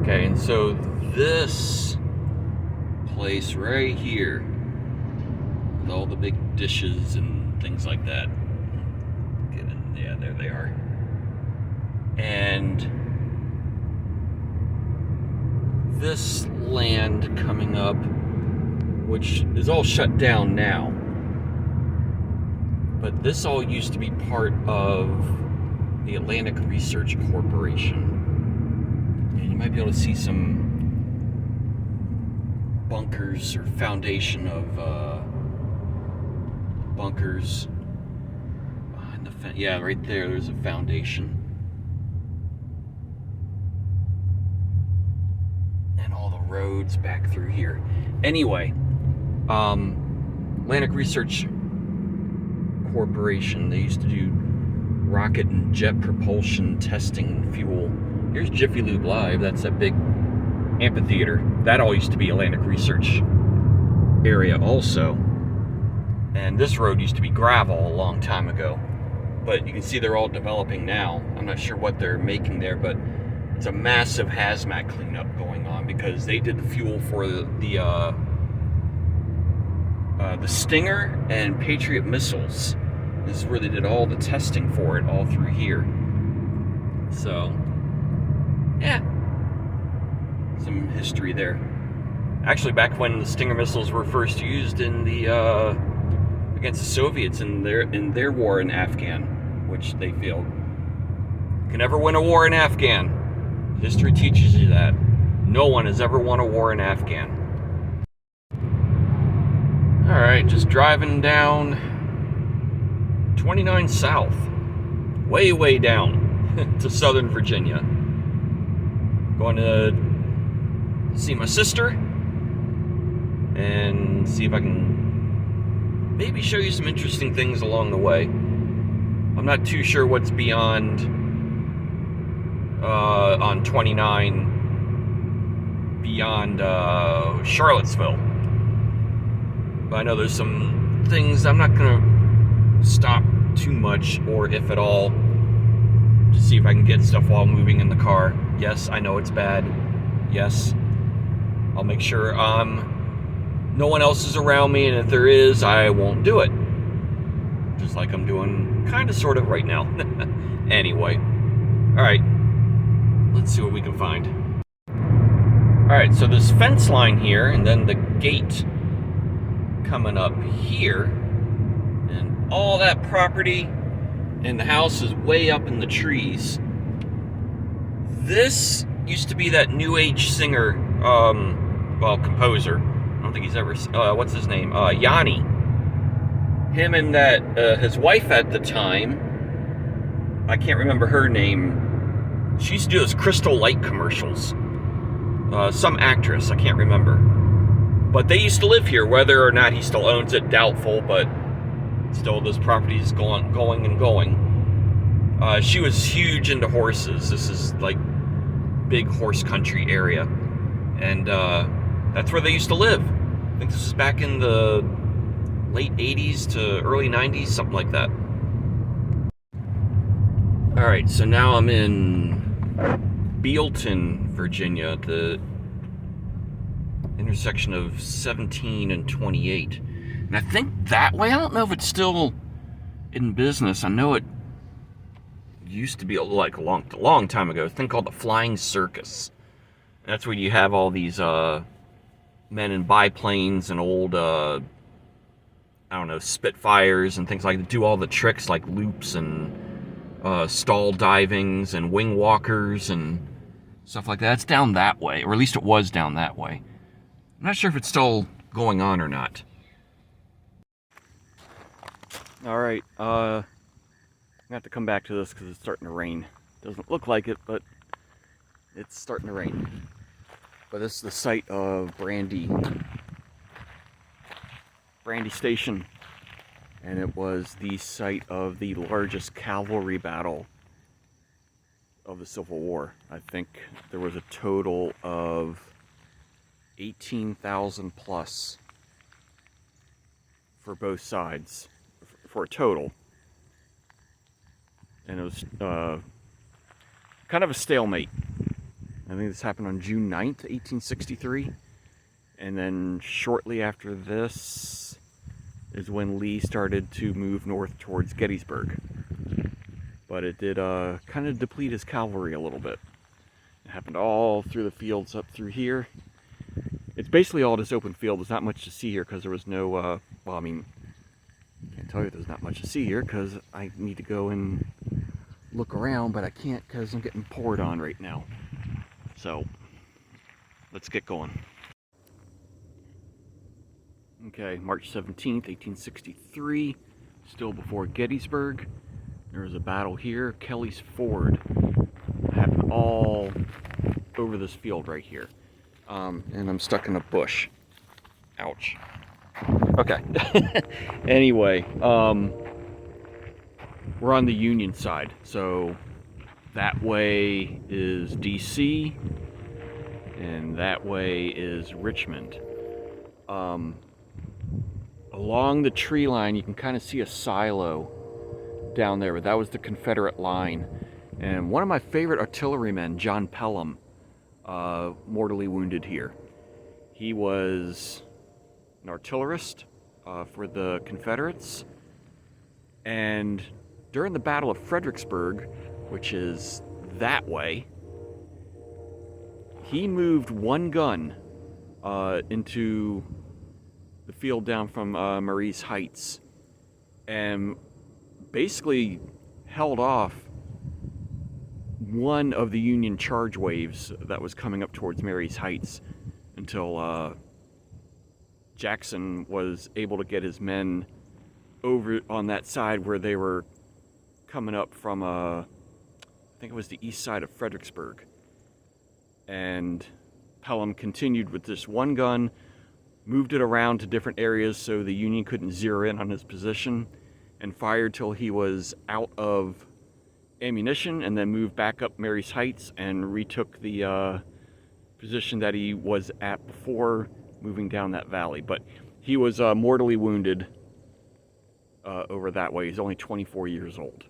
Okay, and so this place right here, with all the big dishes and things like that. Get in, yeah, there they are. And this land coming up, which is all shut down now, but this all used to be part of the Atlantic Research Corporation. And you might be able to see some bunkers or foundation of bunkers behind the fence. Yeah, right there, there's a foundation. And all the roads back through here. Anyway, Atlantic Research Corporation, they used to do rocket and jet propulsion testing and fuel. Here's Jiffy Lube Live. That's that big amphitheater. That all used to be Atlantic Research area also. And this road used to be gravel a long time ago. But you can see they're all developing now. I'm not sure what they're making there, but it's a massive hazmat cleanup going on because they did the fuel for the Stinger and Patriot missiles. This is where they did all the testing for it, all through here. So, yeah, some history there. Actually, back when the Stinger missiles were first used in the against the Soviets in their war in Afghan, which they failed. You can never win a war in Afghan. History teaches you that. No one has ever won a war in Afghan. All right, just driving down 29 South, way down to Southern Virginia. Going to see my sister and see if I can maybe show you some interesting things along the way. I'm not too sure what's beyond on 29 beyond Charlottesville. But I know there's some things I'm not going to stop too much, or if at all, to see if I can get stuff while moving in the car. Yes, I know it's bad. Yes, I'll make sure no one else is around me, and if there is, I won't do it. Just like I'm doing kind of sort of right now. Anyway, alright, let's see what we can find. Alright, so this fence line here, and then the gate coming up here, and all that property, and the house is way up in the trees. This used to be that new age singer, composer. I don't think he's ever, what's his name? Yanni. Him and that, his wife at the time, I can't remember her name. She used to do those Crystal Light commercials. Some actress, I can't remember. But they used to live here. Whether or not he still owns it, doubtful, but still those properties going. She was huge into horses. This is like big horse country area. And that's where they used to live. I think this is back in the late 80s to early 90s, something like that. Alright, so now I'm in Bealton, Virginia, at the intersection of 17 and 28. And I think that way, I don't know if it's still in business. I know it used to be like a long time ago, a thing called the Flying Circus. And that's where you have all these men in biplanes and old Spitfires and things like that, do all the tricks like loops and stall divings and wing walkers and stuff like that. It's down that way, or at least it was down that way. I'm not sure if it's still going on or not. Alright, I'm going to have to come back to this because it's starting to rain. Doesn't look like it, but it's starting to rain. But this is the site of Brandy Station. And it was the site of the largest cavalry battle of the Civil War. I think there was a total of 18,000 plus for both sides, for a total. And it was kind of a stalemate. I think this happened on June 9th, 1863. And then shortly after this is when Lee started to move north towards Gettysburg. But it did kind of deplete his cavalry a little bit. It happened all through the fields up through here. It's basically all just open field. There's not much to see here because there was no, well, I mean, I can't tell you there's not much to see here because I need to go and look around, but I can't because I'm getting poured on right now. So, let's get going. Okay, March 17th, 1863, still before Gettysburg. There was a battle here, Kelly's Ford. It happened all over this field right here. And I'm stuck in a bush. Ouch. Okay. Anyway, we're on the Union side. So that way is DC, and that way is Richmond. Along the tree line, you can kind of see a silo down there, but that was the Confederate line. And one of my favorite artillerymen, John Pelham, mortally wounded here. He was an artillerist for the Confederates, and during the Battle of Fredericksburg, which is that way, he moved one gun into the field down from Marye's Heights and basically held off one of the Union charge waves that was coming up towards Marye's Heights until Jackson was able to get his men over on that side where they were coming up from, I think it was the east side of Fredericksburg. And Pelham continued with this one gun, moved it around to different areas so the Union couldn't zero in on his position, and fired till he was out of ammunition, and then moved back up Marye's Heights and retook the position that he was at before moving down that valley. But he was mortally wounded over that way. He's only 24 years old.